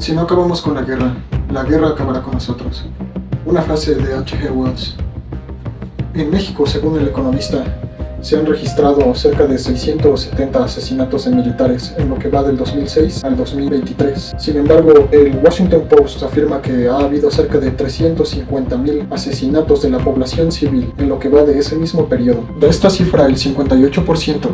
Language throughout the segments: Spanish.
Si no acabamos con la guerra acabará con nosotros. Una frase de H.G. Wells. En México, según El Economista, se han registrado cerca de 670 asesinatos en militares en lo que va del 2006 al 2023. Sin embargo, el Washington Post afirma que ha habido cerca de 350,000 asesinatos de la población civil en lo que va de ese mismo periodo. De esta cifra, el 58%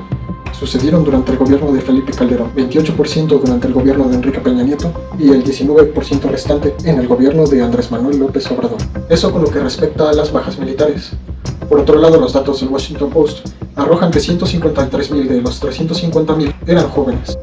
sucedieron durante el gobierno de Felipe Calderón, 28% durante el gobierno de Enrique Peña Nieto y el 19% restante en el gobierno de Andrés Manuel López Obrador. Eso con lo que respecta a las bajas militares. Por otro lado, los datos del Washington Post arrojan que 153,000 de los 350,000 eran jóvenes,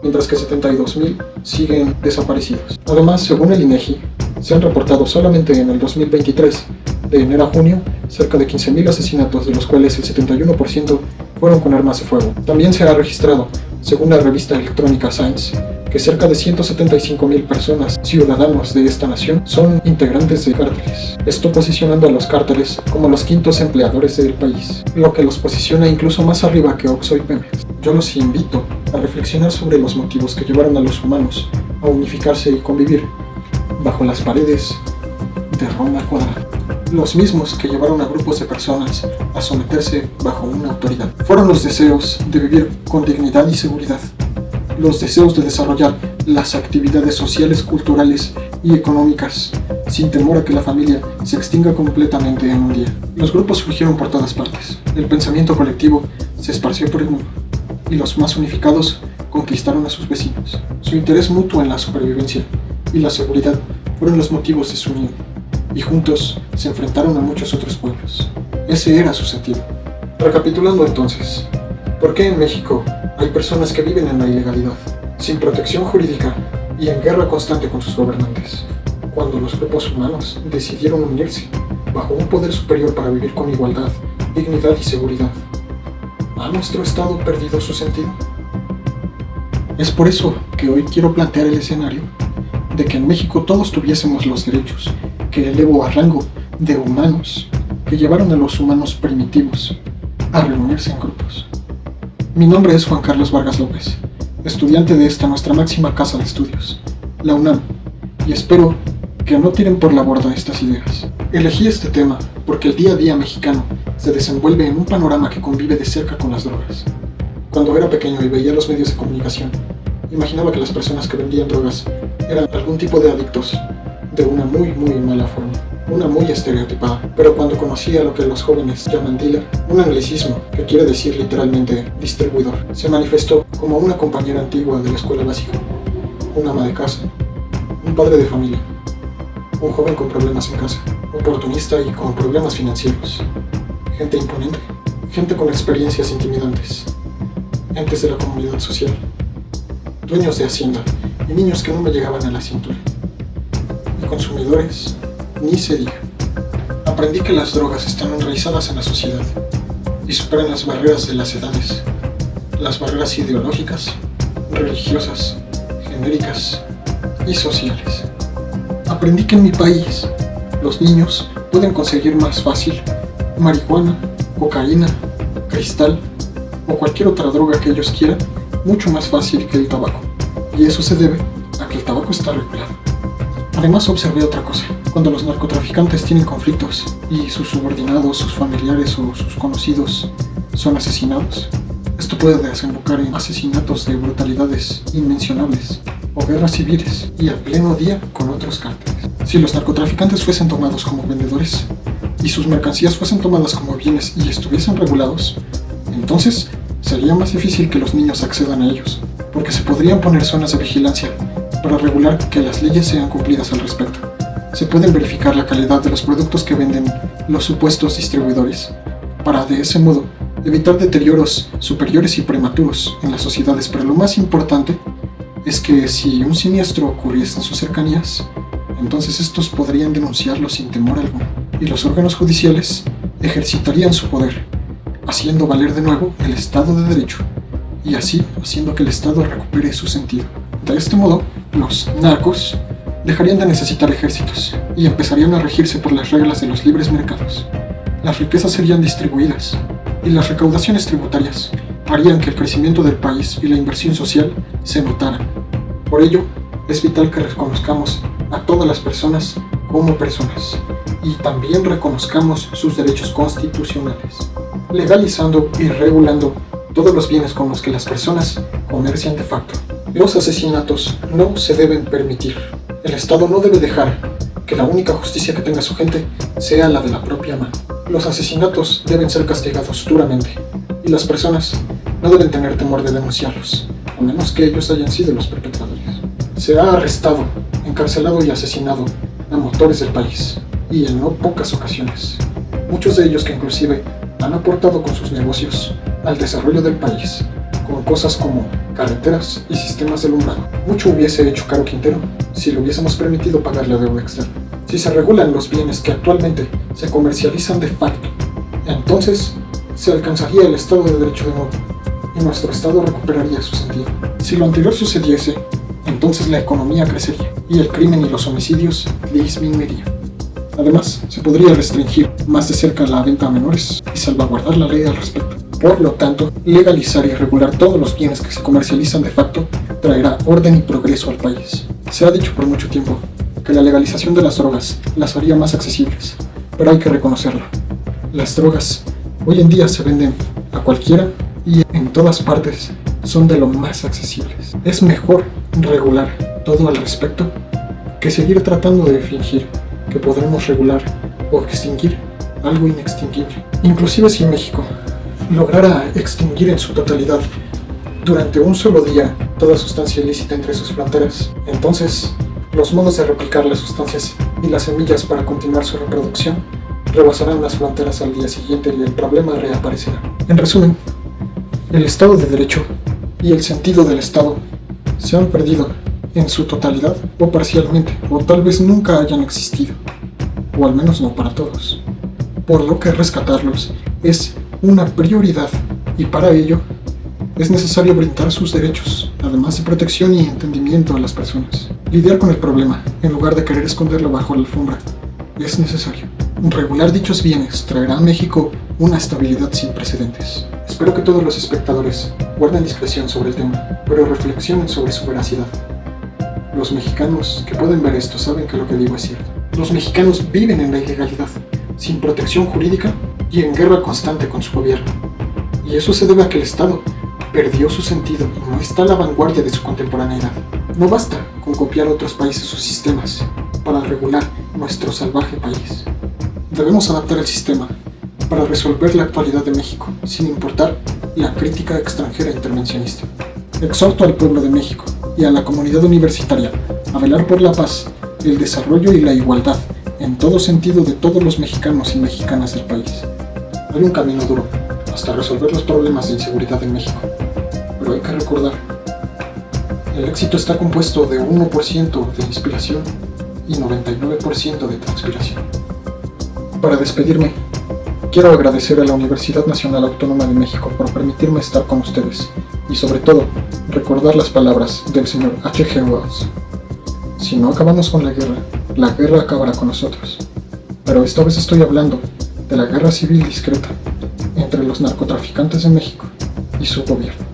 mientras que 72,000 siguen desaparecidos. Además, según el INEGI, se han reportado solamente en el 2023, de enero a junio, cerca de 15,000 asesinatos, de los cuales el 71% fueron con armas de fuego. También se ha registrado, según la revista electrónica Science, que cerca de 175,000 personas, ciudadanos de esta nación, son integrantes de cárteles. Esto posicionando a los cárteles como los quintos empleadores del país, lo que los posiciona incluso más arriba que Oxxo y Pemex. Yo los invito a reflexionar sobre los motivos que llevaron a los humanos a unificarse y convivir bajo las paredes de Roma cuadrada. Los mismos que llevaron a grupos de personas a someterse bajo una autoridad. Fueron los deseos de vivir con dignidad y seguridad, los deseos de desarrollar las actividades sociales, culturales y económicas, sin temor a que la familia se extinga completamente en un día. Los grupos surgieron por todas partes, el pensamiento colectivo se esparció por el mundo, y los más unificados conquistaron a sus vecinos. Su interés mutuo en la supervivencia y la seguridad fueron los motivos de su unión, y juntos se enfrentaron a muchos otros pueblos. Ese era su sentido. Recapitulando entonces, ¿por qué en México hay personas que viven en la ilegalidad, sin protección jurídica y en guerra constante con sus gobernantes, cuando los grupos humanos decidieron unirse bajo un poder superior para vivir con igualdad, dignidad y seguridad? ¿Ha nuestro Estado perdido su sentido? Es por eso que hoy quiero plantear el escenario de que en México todos tuviésemos los derechos que elevo a rango de humanos, que llevaron a los humanos primitivos a reunirse en grupos. Mi nombre es Juan Carlos Vargas López, estudiante de esta nuestra máxima casa de estudios, la UNAM, y espero que no tiren por la borda estas ideas. Elegí este tema porque el día a día mexicano se desenvuelve en un panorama que convive de cerca con las drogas. Cuando era pequeño y veía los medios de comunicación, imaginaba que las personas que vendían drogas eran algún tipo de adictos, de una muy mala forma, una muy estereotipada. Pero cuando conocí a lo que los jóvenes llaman dealer, un anglicismo que quiere decir literalmente distribuidor, se manifestó como una compañera antigua de la escuela básica, una ama de casa, un padre de familia, un joven con problemas en casa, oportunista y con problemas financieros, gente imponente, gente con experiencias intimidantes, entes de la comunidad social, dueños de hacienda y niños que no me llegaban a la cintura. Y consumidores, ni se diga. Aprendí que las drogas están enraizadas en la sociedad y superan las barreras de las edades, las barreras ideológicas, religiosas, genéricas y sociales. Aprendí que en mi país los niños pueden conseguir más fácil marihuana, cocaína, cristal o cualquier otra droga que ellos quieran, mucho más fácil que el tabaco. Y eso se debe a que el tabaco está regulado. Además observé otra cosa. Cuando los narcotraficantes tienen conflictos y sus subordinados, sus familiares o sus conocidos son asesinados, esto puede desembocar en asesinatos de brutalidades inmencionables o guerras civiles y a pleno día con otros cárteles. Si los narcotraficantes fuesen tomados como vendedores y sus mercancías fuesen tomadas como bienes y estuviesen regulados, entonces sería más difícil que los niños accedan a ellos, porque se podrían poner zonas de vigilancia para regular que las leyes sean cumplidas al respecto. Se pueden verificar la calidad de los productos que venden los supuestos distribuidores, para de ese modo evitar deterioros superiores y prematuros en las sociedades. Pero lo más importante es que si un siniestro ocurriese en sus cercanías, entonces estos podrían denunciarlo sin temor alguno, y los órganos judiciales ejercitarían su poder, haciendo valer de nuevo el Estado de Derecho, y así haciendo que el Estado recupere su sentido. De este modo, los narcos dejarían de necesitar ejércitos y empezarían a regirse por las reglas de los libres mercados. Las riquezas serían distribuidas y las recaudaciones tributarias harían que el crecimiento del país y la inversión social se notaran. Por ello, es vital que reconozcamos a todas las personas como personas y también reconozcamos sus derechos constitucionales, legalizando y regulando todos los bienes con los que las personas comercian de facto. Los asesinatos no se deben permitir. El Estado no debe dejar que la única justicia que tenga su gente sea la de la propia mano. Los asesinatos deben ser castigados duramente y las personas no deben tener temor de denunciarlos, a menos que ellos hayan sido los perpetradores. Se ha arrestado, encarcelado y asesinado a motores del país, y en no pocas ocasiones. Muchos de ellos que inclusive han aportado con sus negocios al desarrollo del país, con cosas como carreteras y sistemas de alumbrado. Mucho hubiese hecho Caro Quintero si le hubiésemos permitido pagar la deuda externa. Si se regulan los bienes que actualmente se comercializan de facto, entonces se alcanzaría el Estado de Derecho de nuevo y nuestro Estado recuperaría su sentido. Si lo anterior sucediese, entonces la economía crecería y el crimen y los homicidios disminuirían. Además, se podría restringir más de cerca la venta a menores y salvaguardar la ley al respecto. Por lo tanto, legalizar y regular todos los bienes que se comercializan de facto traerá orden y progreso al país. Se ha dicho por mucho tiempo que la legalización de las drogas las haría más accesibles, pero hay que reconocerlo. Las drogas hoy en día se venden a cualquiera y en todas partes son de lo más accesibles. Es mejor regular todo al respecto que seguir tratando de fingir que podremos regular o extinguir algo inextinguible. Inclusive si México lograra extinguir en su totalidad durante un solo día toda sustancia ilícita entre sus fronteras, entonces los modos de replicar las sustancias y las semillas para continuar su reproducción rebasarán las fronteras al día siguiente y el problema reaparecerá. En resumen, el Estado de Derecho y el sentido del Estado se han perdido en su totalidad o parcialmente, o tal vez nunca hayan existido, o al menos no para todos, por lo que rescatarlos es una prioridad y para ello es necesario brindar sus derechos, además de protección y entendimiento a las personas. Lidiar con el problema, en lugar de querer esconderlo bajo la alfombra, es necesario. Regular dichos bienes traerá a México una estabilidad sin precedentes. Espero que todos los espectadores guarden discreción sobre el tema, pero reflexionen sobre su veracidad. Los mexicanos que pueden ver esto saben que lo que digo es cierto. Los mexicanos viven en la ilegalidad, sin protección jurídica y en guerra constante con su gobierno. Y eso se debe a que el Estado perdió su sentido y no está a la vanguardia de su contemporaneidad. No basta con copiar a otros países sus sistemas para regular nuestro salvaje país. Debemos adaptar el sistema para resolver la actualidad de México, sin importar la crítica extranjera intervencionista. Exhorto al pueblo de México y a la comunidad universitaria a velar por la paz, el desarrollo y la igualdad en todo sentido de todos los mexicanos y mexicanas del país. Hay un camino duro hasta resolver los problemas de inseguridad en México, pero hay que recordar, el éxito está compuesto de 1% de inspiración y 99% de transpiración. Para despedirme, quiero agradecer a la Universidad Nacional Autónoma de México por permitirme estar con ustedes y sobre todo recordar las palabras del señor H.G. Wells. Si no acabamos con la guerra acabará con nosotros. Pero esta vez estoy hablando de la guerra civil discreta entre los narcotraficantes de México y su gobierno.